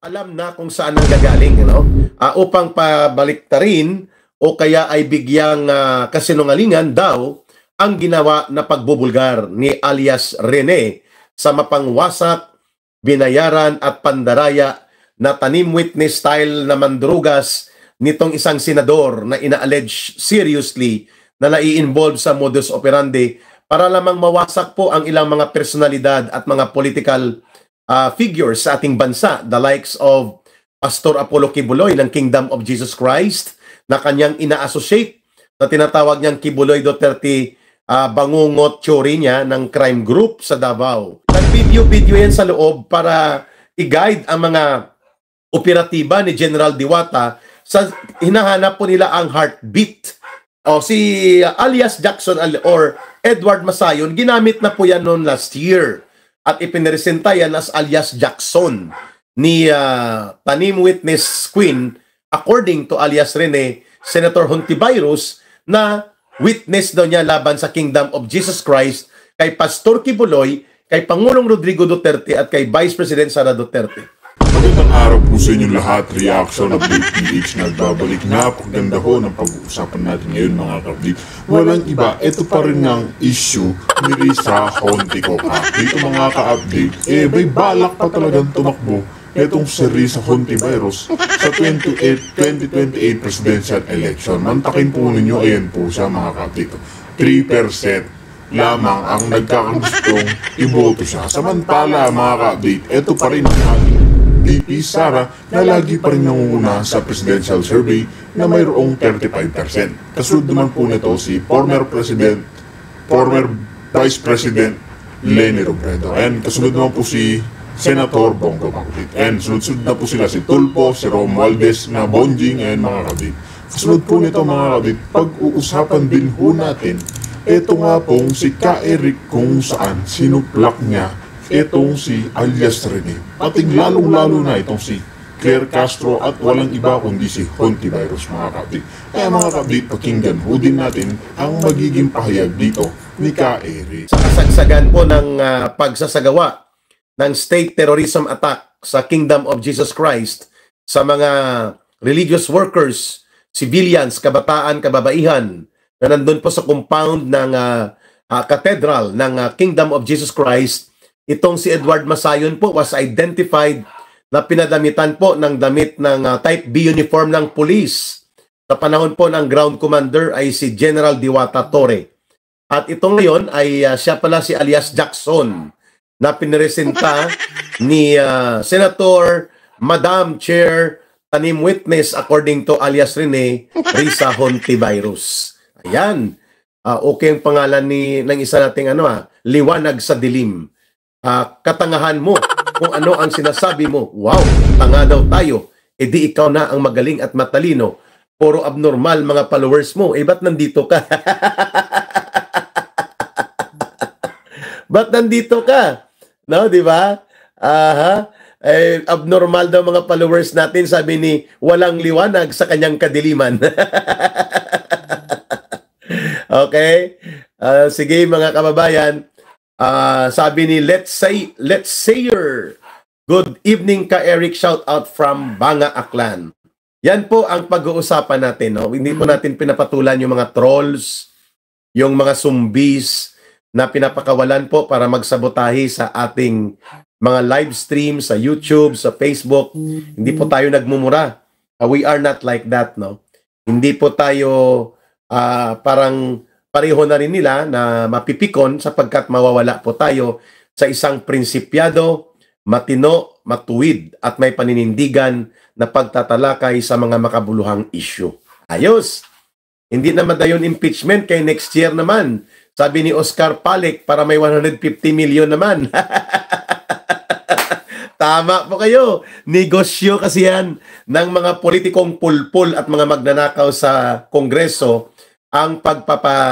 alam na kung saan ang gagaling, upang pabaliktarin o kaya ay bigyang kasinungalingan daw ang ginawa na pagbubulgar ni alias Rene sa mapangwasak, binayaran at pandaraya na tanim witness style na mandrugas nitong isang senador na ina-allege seriously na nai-involve sa modus operandi para lamang mawasak po ang ilang mga personalidad at mga political figures sa ating bansa, the likes of Pastor Apollo Kibuloy ng Kingdom of Jesus Christ na kanyang ina-associate na tinatawag niyang Kibuloy Duterte bangungot chori niya ng crime group sa Davao. Nag-video yan sa loob para i-guide ang mga operatiba ni General Diwata sa hinahanap po nila ang heartbeat. O si alias Jackson or Edward Masayon, ginamit na po yan noon last year at ipiniresenta yan as alias Jackson ni tanim witness Queen according to alias Rene, Senator Hontiveros, na witness daw niya laban sa Kingdom of Jesus Christ kay Pastor Kibuloy, kay Pangulong Rodrigo Duterte at kay Vice President Sara Duterte. Magandang araw po sa inyong lahat. Reaction Update PH nagbabalik na. Paganda ho ng pag-uusapan natin ngayon mga kapatid. Walang iba, ito pa rin ng issue ni Risa Hontiveros. Dito mga ka-update, may balak pa talagang tumakbo itong si Risa Hontiveros sa 2028 presidential election. Mantakin po ninyo, ayan po siya mga ka-update. 3% lamang ang nagkakagustong iboto siya. Samantala mga ka-update, ito pa rin ang ating VP Sara na lagi pa rin nangunguna sa presidential survey na mayroong 35%. Kasunod naman po nito si former Vice President Leni Robredo. And kasunod naman po si Senator Bongo Maculit. And sunod-sunod na po sila si Tulfo, si Romualdez na Bonjing and mga kabit. Kasunod po nito mga kabit, pag-uusapan din ho natin ito nga pong si Ka Eric kung saan sinuplak niya itong si alias Rene, pating lalong-lalo na itong si Claire Castro at walang iba kundi si Hontiveros mga kapatid. Kaya mga kapatid, pakinggan ho din natin ang magiging pahayag dito ni Ka Eric. Sa kasagsagan po ng pagsasagawa ng state terrorism attack sa Kingdom of Jesus Christ sa mga religious workers, civilians, kabataan, kababaihan na nandun po sa compound ng cathedral ng Kingdom of Jesus Christ. Itong si Edward Masayon po was identified na pinadamitan po ng damit ng Type B uniform ng police. Sa panahon po ng ground commander ay si General Diwata Torre. At ito ngayon ay siya pala si alias Jackson na piniresenta ni Senator Madam Chair tanim witness according to alias Rene, Risa Hontiveros. Ayan. Okay ang pangalan ng isa nating liwanag sa dilim. Katangahan mo kung ano ang sinasabi mo. Wow, tanga daw tayo. E di ikaw na ang magaling at matalino. Puro abnormal mga followers mo. Ba't nandito ka? Ba't nandito ka? No, di ba? Abnormal daw mga followers natin, sabi ni walang liwanag sa kanyang kadiliman. Okay? Sige mga kababayan. Sabi ni Let's Sayer, good evening Ka Eric, shout out from Banga Aklan. Yan po ang pag-uusapan natin, no? Hindi po natin pinapatulan yung mga trolls, yung mga zombies na pinapakawalan po para magsabotahe sa ating mga live stream sa YouTube, sa Facebook. Hindi po tayo nagmumura. We are not like that, no? Hindi po tayo parang pareho na rin nila na mapipikon sapagkat mawawala po tayo sa isang prinsipyado, matino, matuwid at may paninindigan na pagtatalakay sa mga makabuluhang issue. Ayos! Hindi naman tayo impeachment kay next year naman. Sabi ni Oscar Palek para may 150 million naman. Tama po kayo. Negosyo kasi yan ng mga politikong pulpul at mga magnanakaw sa Kongreso ang pagpapasa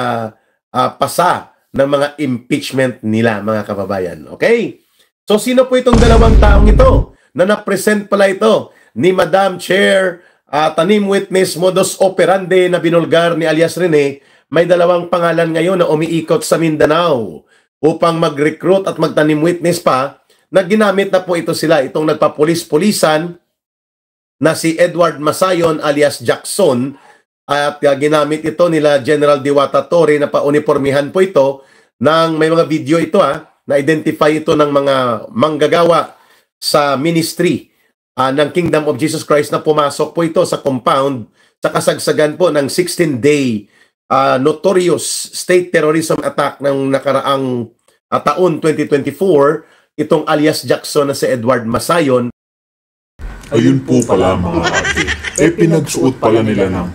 ng mga impeachment nila, mga kababayan. Okay? So, sino po itong dalawang taong ito na na-present pala ito ni Madam Chair tanim witness modus operandi na binulgar ni alias Rene? May dalawang pangalan ngayon na umiikot sa Mindanao upang mag-recruit at magtanim witness pa na ginamit na po ito sila, itong nagpapulis-pulisan na si Edward Masayon alias Jackson at ginamit ito nila General Diwata Torre na pauniformihan po ito ng may mga video ito na-identify ito ng mga manggagawa sa ministry ng Kingdom of Jesus Christ na pumasok po ito sa compound sa kasagsagan po ng 16-day notorious state terrorism attack ng nakaraang taon 2024, itong alias Jackson na si Edward Masayon. Ayun po pala mga kapatid. Pinagsuot pala nila ng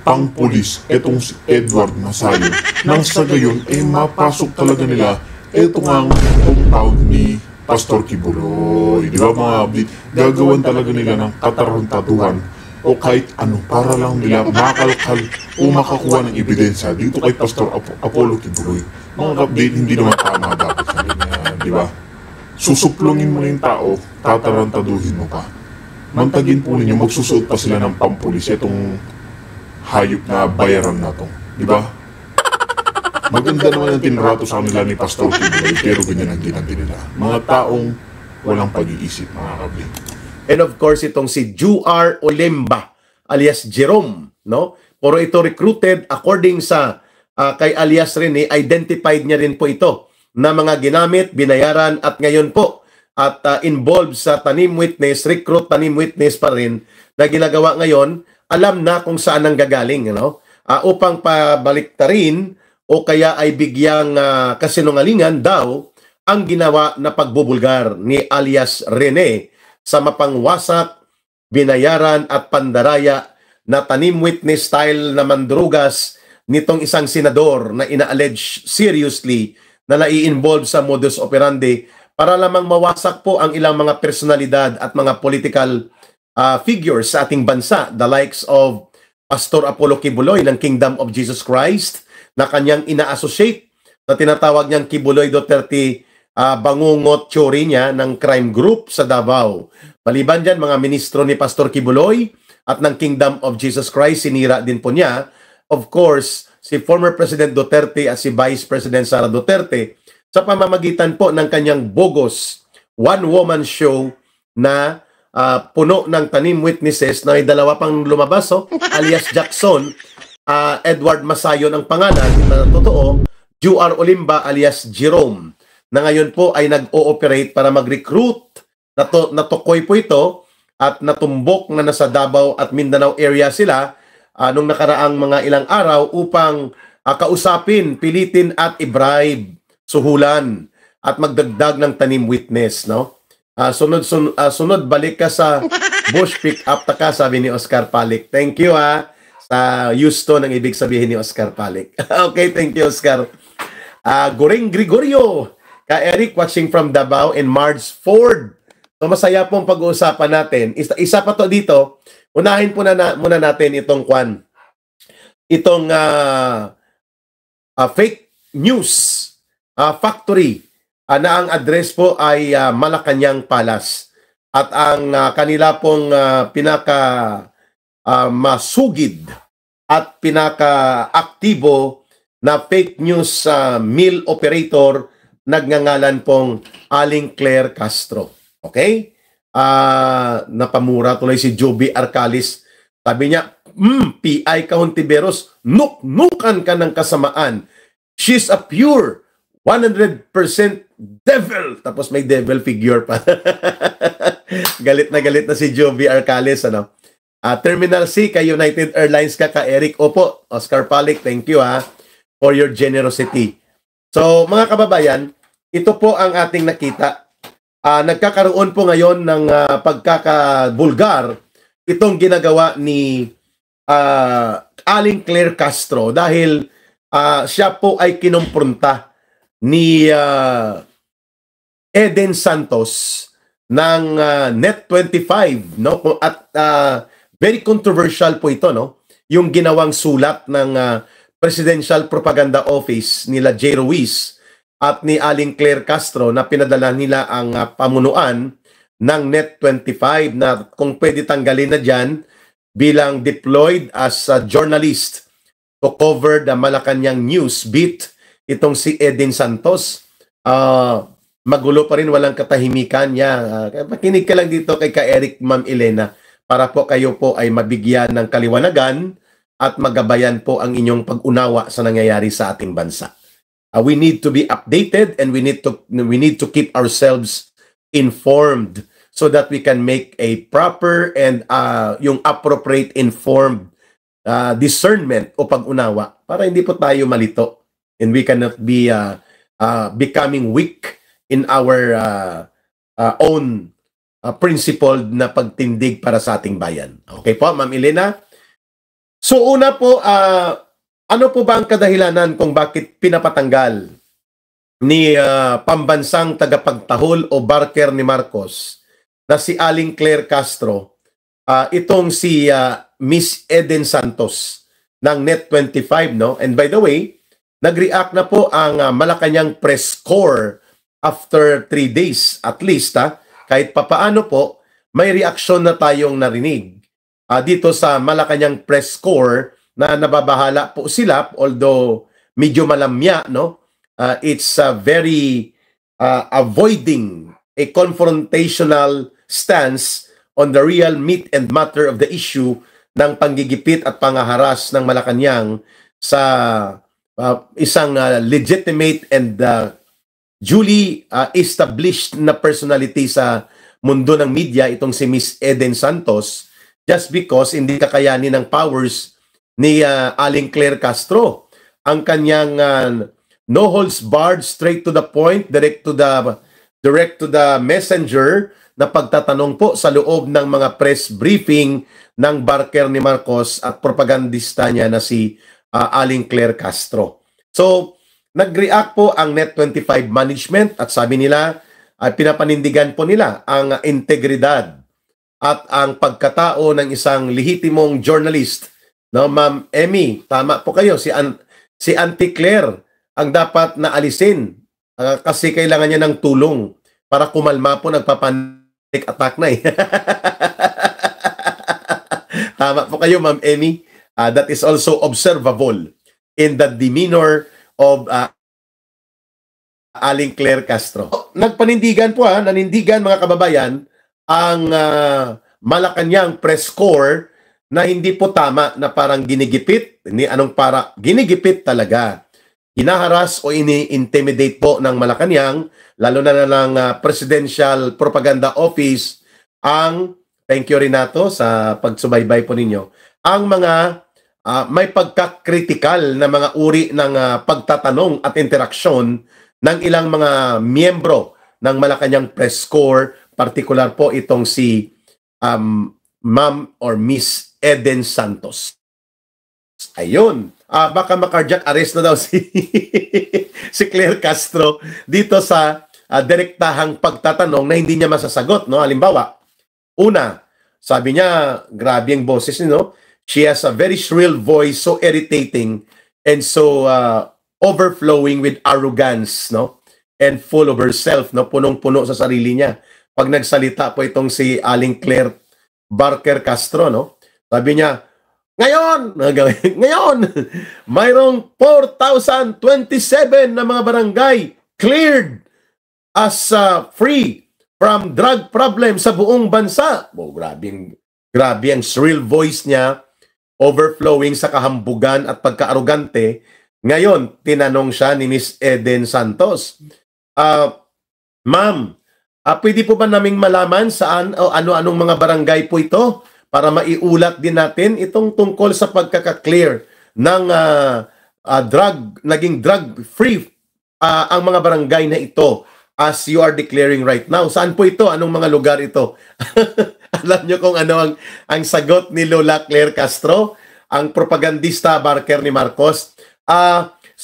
pang-pulis etong si Edward Masayon. Nang sa gayon, mapasok talaga nila etong ang compound ni Pastor Kibuloy. Di ba mga kapatid? Gagawan talaga nila ng kataruntaduhan o kahit ano para lang nila makalkal o makakuha ng ebidensya dito kay Pastor Apollo Kibuloy. Mga kapatid, hindi naman tama dapat sa ganyan, di ba? Susuplungin mo yung tao, tatarantaduhin mo pa. Mantagin po ninyo, magsusuot pa sila ng pampulis itong hayop na bayaran na to. Di ba? Maganda naman ang tinrato sa kanila ni Pastor Kibuloy, pero ganyan ang ginanti nila. Mga taong walang pag-iisip, mga kapatid. And of course, itong si Juar Olemba alias Jerome, no? Pero ito recruited according sa kay alias Rene, identified niya rin po ito na mga ginamit, binayaran at ngayon po at involved sa tanim witness, recruit tanim witness pa rin na ginagawa ngayon, alam na kung saan ang gagaling, no? Upang pabaliktarin o kaya ay bigyang kasinungalingan daw ang ginawa na pagbubulgar ni alias Rene sa mapangwasak, binayaran at pandaraya na tanim witness style na mandrugas nitong isang senador na ina-allege seriously na nai-involve sa modus operandi para lamang mawasak po ang ilang mga personalidad at mga political figures sa ating bansa, the likes of Pastor Apollo Kibuloy ng Kingdom of Jesus Christ na kanyang ina-associate na tinatawag niyang Kibuloy Duterte bangungot teory niya ng crime group sa Davao. Maliban dyan, mga ministro ni Pastor Kibuloy at ng Kingdom of Jesus Christ, sinira din po niya. Of course, si former President Duterte at si Vice President Sara Duterte sa pamamagitan po ng kanyang bogus one-woman show na puno ng tanim witnesses na may dalawa pang lumabas, alias Jackson, Edward Masayon ang pangalan, na totoo, Juar Olemba alias Jerome, na ngayon po ay nag-ooperate para mag-recruit. Natukoy po ito at natumbok na nasa Davao at Mindanao area sila nung nakaraang mga ilang araw upang kausapin, pilitin at i-bribe, suhulan at magdagdag ng tanim witness, no? Sunod balik ka sa bush pick up ta ka, sabi ni Oscar Palik. Thank you sa Houston ang ibig sabihin ni Oscar Palik. Okay, thank you Oscar. Goring Gregorio, ka Eric watching from Davao, and Marge Ford. So masaya pong pag-uusapan natin. Isa pa to dito. Unahin po muna natin itong itong fake news factory na ang address po ay Malacanang Palace. At ang kanila pong pinaka masugid at pinaka-aktibo na fake news mill operator nagngangalan pong Aling Claire Castro. Okay? Napamura tuloy si Joby Arcalis. Sabi niya, P.I. Kahontiveros, nuk-nukan ka ng kasamaan. She's a pure 100% devil. Tapos may devil figure pa. Galit na si Joby Arcalis. Terminal C, kay United Airlines ka Eric. Opo, Oscar Palik, thank you for your generosity. So, mga kababayan, ito po ang ating nakita. Nagkakaroon po ngayon ng pagkakabulgar itong ginagawa ni Aling Claire Castro dahil siya po ay kinumpronta ni Eden Santos ng Net25, no? At very controversial po ito, no? Yung ginawang sulat ng Presidential Propaganda Office nila J. Ruiz at ni Aling Claire Castro na pinadala nila ang pamunuan ng Net25 na kung pwede tanggalin na dyan bilang deployed as a journalist to cover the Malacanang news beat itong si Eden Santos. Magulo pa rin, walang katahimikan niya. Makinig ka lang dito kay Eric, Ma'am Elena. para po kayo po ay mabigyan ng kaliwanagan at magabayan po ang inyong pag-unawa sa nangyayari sa ating bansa. We need to be updated and we need to keep ourselves informed so that we can make a proper and yung appropriate informed discernment o pag-unawa para hindi po tayo malito and we cannot be becoming weak in our own principled na pagtindig para sa ating bayan. Okay po, Ma'am Elena? So una po, ano po ba ang kadahilanan kung bakit pinapatanggal ni pambansang tagapagtahol o barker ni Marcos na si Aling Claire Castro, itong si Miss Eden Santos ng Net25, no? And by the way, nag-react na po ang Malacanang press corps after 3 days at least, kahit papaano po, may reaksyon na tayong narinig dito sa Malacanang press corps na nababahala po sila, although medyo malamya, no? It's very avoiding a confrontational stance on the real meat and matter of the issue ng panggigipit at pangaharas ng Malacanang sa isang legitimate and duly established na personality sa mundo ng media, itong si Miss Eden Santos, just because hindi kakayanin ng powers ni Aling Claire Castro. Ang kanyang no holds barred, straight to the point, direct to the messenger na pagtatanong po sa loob ng mga press briefing ng barker ni Marcos at propagandista niya na si Aling Claire Castro. So, nag-react po ang Net25 management at sabi nila, pinapanindigan po nila ang integridad at ang pagkatao ng isang lehitimong journalist. No, Ma'am Emmy, tama po kayo. Si Auntie Claire ang dapat na alisin kasi kailangan niya ng tulong para kumalma po, nagpapanik attack na eh. Tama po kayo, Ma'am Emmy. That is also observable in the demeanor of Aling Claire Castro. Nagpanindigan po, nanindigan mga kababayan, ang Malacanang press corps na hindi po tama na parang ginigipit, ginigipit talaga. Hinaharas o ini-intimidate po ng Malacanang, lalo na ng Presidential Propaganda Office, thank you Renato sa pagsubaybay po ninyo, ang mga may pagkakritikal na mga uri ng pagtatanong at interaksyon ng ilang mga miyembro ng Malacanang press corps, particular po itong si Ma'am or Miss Eden Santos. Ayun. Baka makardiac arrest na daw si Claire Castro dito sa direktahang pagtatanong na hindi niya masasagot, no? Halimbawa, una, sabi niya, grabe ang boses niya, no? She has a very shrill voice, so irritating and so overflowing with arrogance, no? And full of herself, no? Punong-puno sa sarili niya. Pag nagsalita po itong si Aling Claire Barker Castro, no? Sabi niya, ngayon, mayroong 4,027 na mga barangay cleared as free from drug problem sa buong bansa. Oh, grabe ang shrill voice niya, overflowing sa kahambugan at pagkaarugante. Ngayon, tinanong siya ni Miss Eden Santos, Ma'am, pwede po ba naming malaman saan o ano-anong mga barangay po ito para maiulat din natin itong tungkol sa pagkaka-clear ng naging drug-free ang mga barangay na ito as you are declaring right now. Saan po ito? Anong mga lugar ito? Alam nyo kung ano ang sagot ni Lola Claire Castro, ang propagandista barker ni Marcos.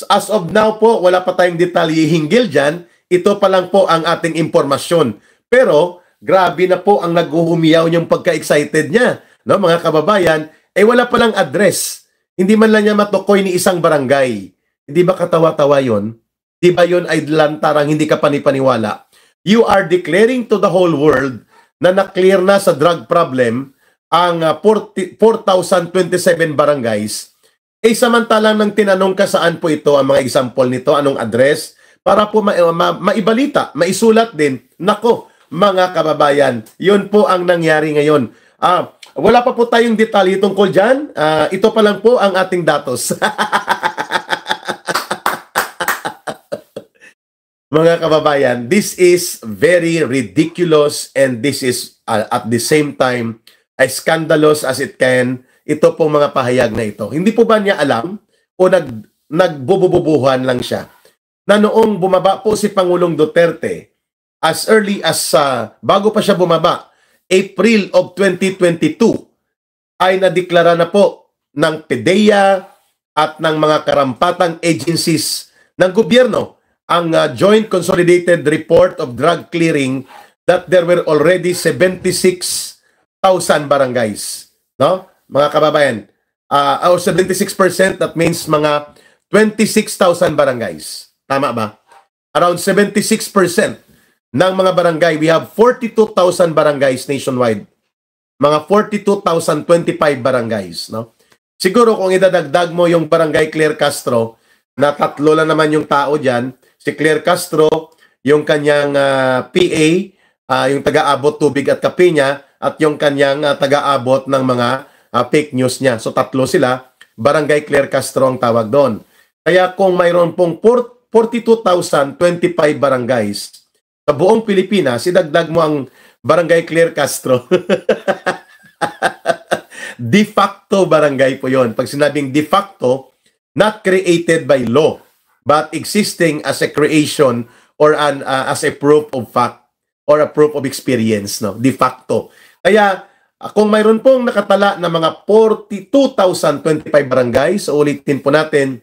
As of now po, wala pa tayong detalye hinggil dyan. Ito pa lang po ang ating impormasyon. Pero, grabe na po ang naghuhumiyaw niyang pagka-excited niya. No, mga kababayan, wala palang address. Hindi man lang niya matukoy ni isang barangay. Hindi ba katawa-tawa yun? Di ba yun ay lantarang hindi ka panipaniwala? You are declaring to the whole world na na-clear na sa drug problem ang 4,027 barangays. Samantalang nang tinanong ka saan po ito, ang mga example nito, anong address, para po maibalita, maisulat din. Nako, mga kababayan, yun po ang nangyari ngayon. Wala pa po tayong detalye tungkol dyan. Ito pa lang po ang ating datos. Mga kababayan, this is very ridiculous and this is at the same time as scandalous as it can. Ito pong mga pahayag na ito. Hindi po ba niya alam o nagbubububuhan lang siya na noong bumaba po si Pangulong Duterte as early as bago pa siya bumaba, April of 2022, ay nadeklara na po ng PDEA at ng mga karampatang agencies ng gobyerno ang Joint Consolidated Report of Drug Clearing that there were already 76,000 barangays. No? Mga kababayan, or 76%, that means mga 26,000 barangays. Tama ba? Around 76% ng mga barangay. We have 42,000 barangays nationwide. Mga 42,025 barangays. No? Siguro kung idadagdag mo yung barangay Claire Castro, na tatlo lang naman yung tao dyan, si Claire Castro, yung kanyang PA, yung taga-abot tubig at kape niya, at yung kanyang taga-abot ng mga fake news niya. So tatlo sila, Barangay Claire Castro ang tawag doon. Kaya kung mayroon pong 42,025 barangays sa buong Pilipinas, idagdag mo ang Barangay Claire Castro. De facto barangay po yon. Pag sinabing de facto, not created by law, but existing as a creation or as a proof of fact or a proof of experience, no? De facto. Kaya kung mayroon pong nakatala na mga 42,025 barangays, so ulitin po natin,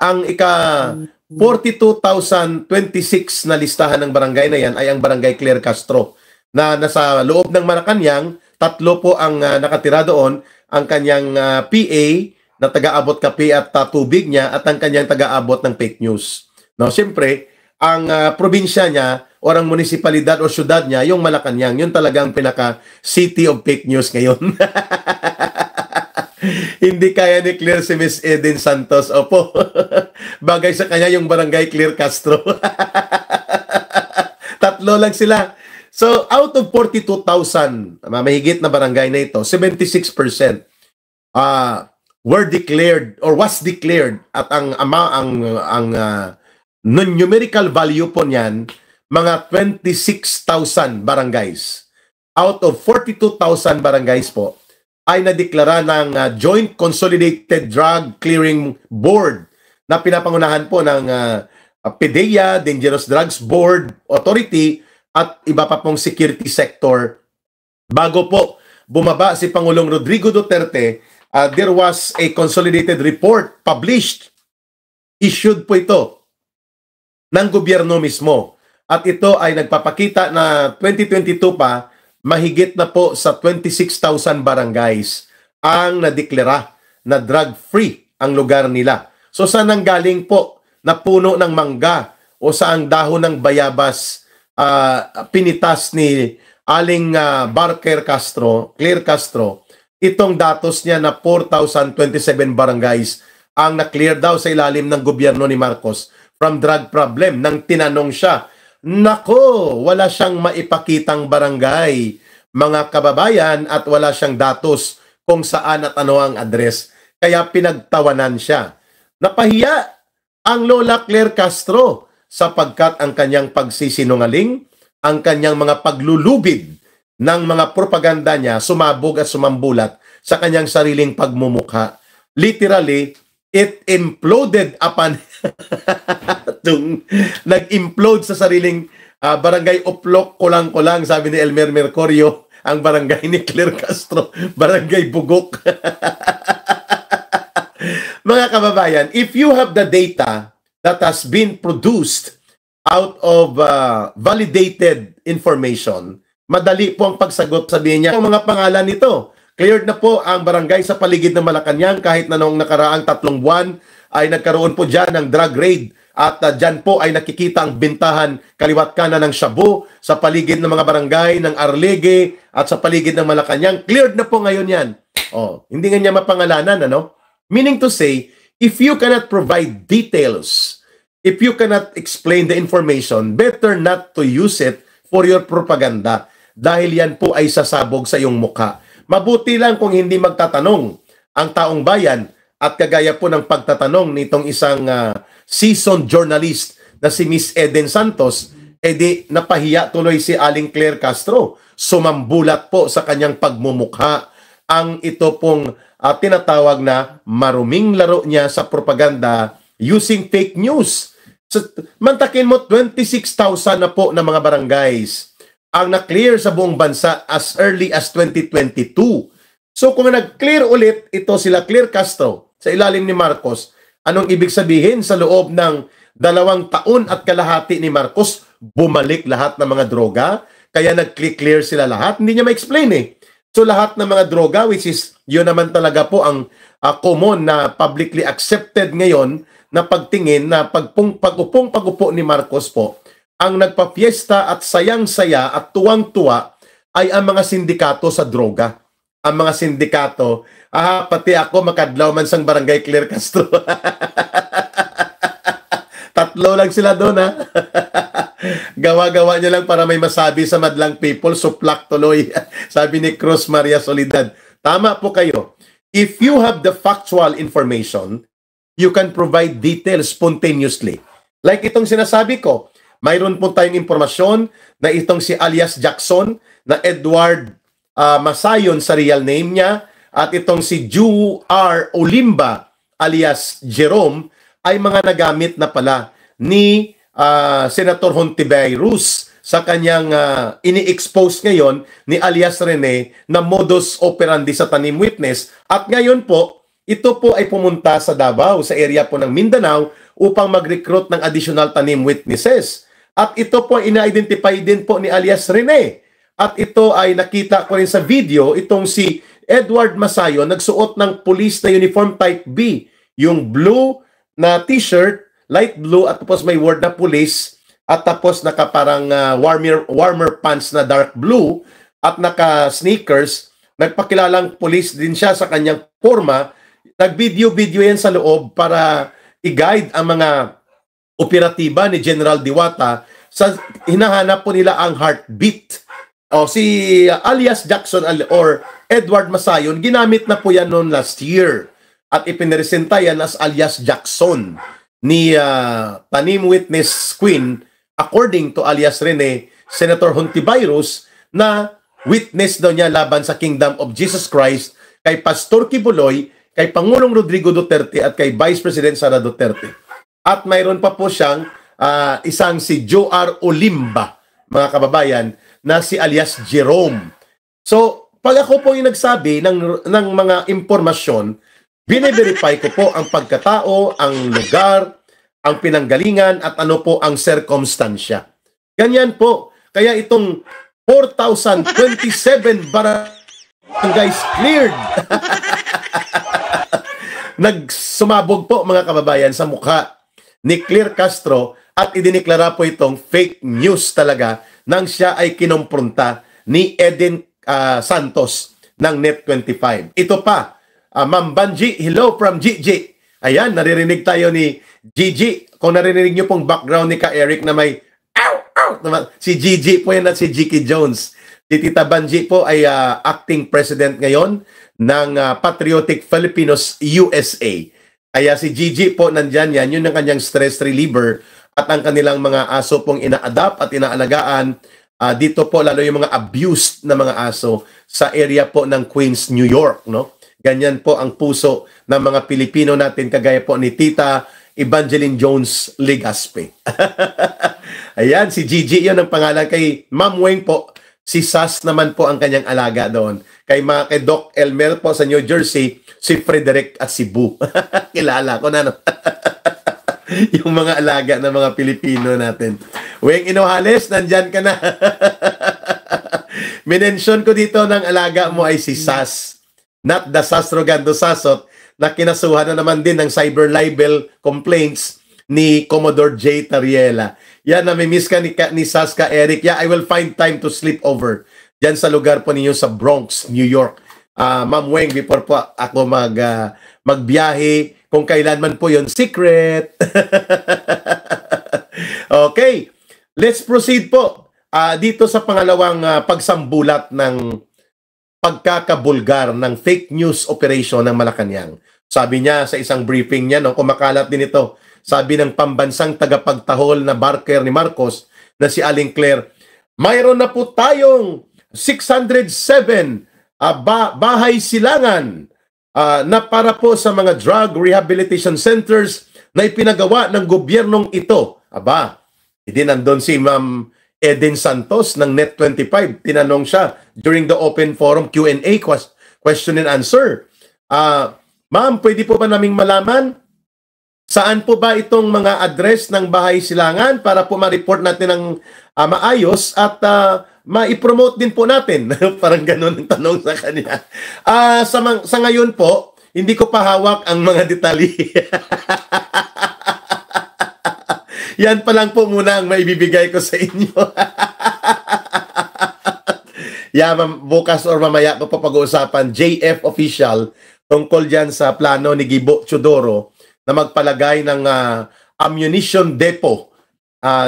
ang 42,026 na listahan ng barangay na yan ay ang Barangay Claire Castro na nasa loob ng Malacanang. Tatlo po ang nakatira doon, ang kanyang PA na taga-abot kape at tubig niya at ang kanyang taga-abot ng fake news. No, siyempre, ang probinsya niya o ang munisipalidad o syudad niya, yung Malacanang, yun talagang pinaka-city of fake news ngayon. Hindi kaya ni Claire si Miss Eden Santos. Opo, bagay sa kanya yung Barangay Claire Castro. Tatlo lang sila. So, out of 42,000, mahigit na barangay na ito, 76% were declared or was declared at ang numerical value po niyan, mga 26,000 barangays. Out of 42,000 barangays po, ay nadeklara ng Joint Consolidated Drug Clearing Board na pinapangunahan po ng PDEA, Dangerous Drugs Board Authority, at iba pa pong security sector. Bago po bumaba si Pangulong Rodrigo Duterte, there was a consolidated report published. Issued po ito ng gobyerno mismo. At ito ay nagpapakita na 2022 pa, mahigit na po sa 26,000 barangays ang nadeklara na drug-free ang lugar nila. So saan ang galing po na puno ng mangga o saang dahon ng bayabas pinitas ni Aling Claire Castro, itong datos niya na 4,027 barangays ang na-clear daw sa ilalim ng gobyerno ni Marcos from drug problem. Nang tinanong siya, nako, wala siyang maipakitang barangay, mga kababayan, at wala siyang datos kung saan at ano ang address. Kaya pinagtawanan siya. Napahiya ang Lola Claire Castro sapagkat ang kanyang pagsisinungaling, ang kanyang mga paglulubid ng mga propaganda niya sumabog at sumambulat sa kanyang sariling pagmumukha. Literally, it imploded upon nag-implode sa sariling barangay Uplok, kulang-kulang, sabi ni Elmer Mercurio, ang barangay ni Claire Castro, barangay Bugok. Mga kababayan, if you have the data that has been produced out of validated information, madali po ang pagsagot. Sabihin niya, ang mga pangalan nito, cleared na po ang barangay sa paligid ng Malacanang kahit na noong nakaraang 3 buwan ay nagkaroon po dyan ng drug raid at dyan po ay nakikita ang bintahan kaliwat kanan ng shabu sa paligid ng mga barangay ng Arlegue at sa paligid ng Malacanang. Cleared na po ngayon yan. Oh, hindi nga niya mapangalanan, ano? Meaning to say, if you cannot provide details, if you cannot explain the information, better not to use it for your propaganda. dahil yan po ay sasabog sa iyong mukha. Mabuti lang kung hindi magtatanong ang taong bayan at kagaya po ng pagtatanong nitong isang seasoned journalist na si Miss Eden Santos, edi napahiya tuloy si Aling Claire Castro. Sumambulat po sa kanyang pagmumukha ang ito pong tinatawag na maruming laro niya sa propaganda using fake news. So, mantakin mo, 26,000 na po na mga barangays ang na-clear sa buong bansa as early as 2022. So kung nag-clear ulit ito sila Claire Castro sa ilalim ni Marcos, anong ibig sabihin sa loob ng 2 taon at kalahati ni Marcos, bumalik lahat ng mga droga? Kaya nag-clear sila lahat? Hindi niya ma-explain eh. So lahat ng mga droga, which is yun naman talaga po ang common na publicly accepted ngayon na pagtingin na pag-upo ni Marcos po, ang nagpa-fiesta at sayang-saya at tuwang-tuwa ay ang mga sindikato sa droga. Ang mga sindikato, pati ako makadlaw man sang barangay Claire Castro. 3 lang sila doon ha. Gawa-gawa niya lang para may masabi sa madlang people, suplak tuloy. Sabi ni Cruz Maria Soledad. Tama po kayo. If you have the factual information, you can provide details spontaneously. Like itong sinasabi ko, mayroon po tayong impormasyon na itong si alias Jackson, na Edward Masayon sa real name niya, at itong si Ju R. Olimba alias Jerome ay mga nagamit na pala ni Senator Hontiveros sa kanyang ini-expose ngayon ni alias Rene na modus operandi sa tanim witness. At ngayon po, ito po ay pumunta sa Davao, sa area po ng Mindanao upang mag-recruit ng additional tanim witnesses. At ito po ay ina-identify din po ni alias Rene. At ito ay nakita ko rin sa video, itong si Edward Masayo nagsuot ng police na uniform type B. Yung blue na t-shirt, light blue, at tapos may word na police, at tapos naka parang warmer pants na dark blue, at naka sneakers. Nagpakilalang police din siya sa kanyang forma. Nag-video yan sa loob para i-guide ang mga operatiba ni General Diwata sa hinahanap po nila ang heartbeat. O si alias Jackson or Edward Masayon, ginamit na po yan noon last year. At ipiniresenta yan as alias Jackson ni Tanim Witness Queen, according to alias Rene, Senator Hontiveros, na witness daw niya laban sa Kingdom of Jesus Christ kay Pastor Kibuloy, kay Pangulong Rodrigo Duterte at kay Vice President Sara Duterte. At mayroon pa po siyang isang si Joe R. Olimba, mga kababayan, na si alias Jerome. So, pag ako po yung nagsabi ng mga impormasyon, bine-verify ko po ang pagkatao, ang lugar, ang pinanggalingan, at ano po ang circumstansya. Ganyan po. Kaya itong 4,027 barangays cleared. Nagsumabog po mga kababayan sa mukha ni Claire Castro at idineklara po itong fake news talaga nang siya ay kinompronta ni Eden Santos ng Net25. Ito pa, Ma'am Banji, hello from Gigi. Ayan, naririnig tayo ni Gigi. Kung naririnig niyo pong background ni Ka Eric na may si Gigi po yan at si Jiki Jones. Si Tita Banji po ay acting president ngayon ng Patriotic Filipinos USA. Kaya si Gigi po nandyan yan, yun ang kanyang stress reliever at ang kanilang mga aso pong ina-adapt at inaalagaan. Dito po lalo yung mga abused na mga aso sa area po ng Queens, New York. No? Ganyan po ang puso ng mga Pilipino natin kagaya po ni Tita Evangeline Jones Legaspi. Ayan, si Gigi yun ang pangalan. Kay Ma'am Weng po, si Sas naman po ang kanyang alaga doon. Kay Doc Elmer po sa New Jersey, si Frederick at si Boo. Kilala ko na, no? Yung mga alaga ng mga Pilipino natin. Weng Inohales, nandyan ka na. Minention ko dito ng alaga mo ay si Sas. Not the Sas Rogando Sasot, na kinasuhan na naman din ng cyber libel complaints ni Commodore J. Tariela. Yan, namimiss ka ni Saska Eric. Yeah, I will find time to sleep over dyan sa lugar po ninyo sa Bronx, New York. Ma'am Weng, before po ako magbiyahe, kung kailan man po yun, secret. Okay, let's proceed po. dito sa pangalawang pagsambulat ng pagkakabulgar ng fake news operation ng Malacanang. Sabi niya sa isang briefing niya, no, kumakalat din ito, sabi ng pambansang tagapagtahol na barker ni Marcos na si Aling Claire, mayroon na po tayong 607 bahay silangan na para po sa mga drug rehabilitation centers na ipinagawa ng gobyernong ito. Aba, hindi nandun si Ma'am Eden Santos ng Net25. Tinanong siya during the open forum Q&A, question and answer. Ma'am, pwede po ba naming malaman saan po ba itong mga address ng bahay silangan para po ma-report natin ng maayos at ma-promote din po natin. Parang ganun ang tanong sa kanya. Sa ngayon po, hindi ko pa hawak ang mga detalye. Yan pa lang po muna ang maibibigay ko sa inyo. Bukas or mamaya ko pa pag-uusapan, JF Official, tungkol dyan sa plano ni Gibo Teodoro na magpalagay ng ammunition depot.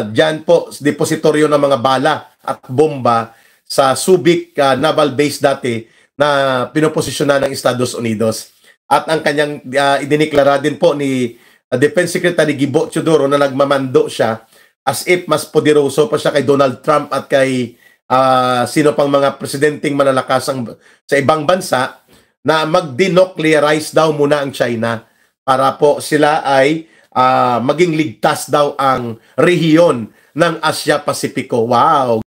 Dyan po, depositoryo ng mga bala at bomba sa Subic Naval Base dati na pinoposisyonan ng Estados Unidos. At ang kanyang idiniklara din po ni Defense Secretary Gibo Teodoro na nagmamando siya as if mas poderoso pa siya kay Donald Trump at kay sino pang mga presidenteng malalakas sa ibang bansa na mag-denuclearize daw muna ang China para po sila ay maging ligtas daw ang rehiyon ng Asia-Pasipiko. Wow!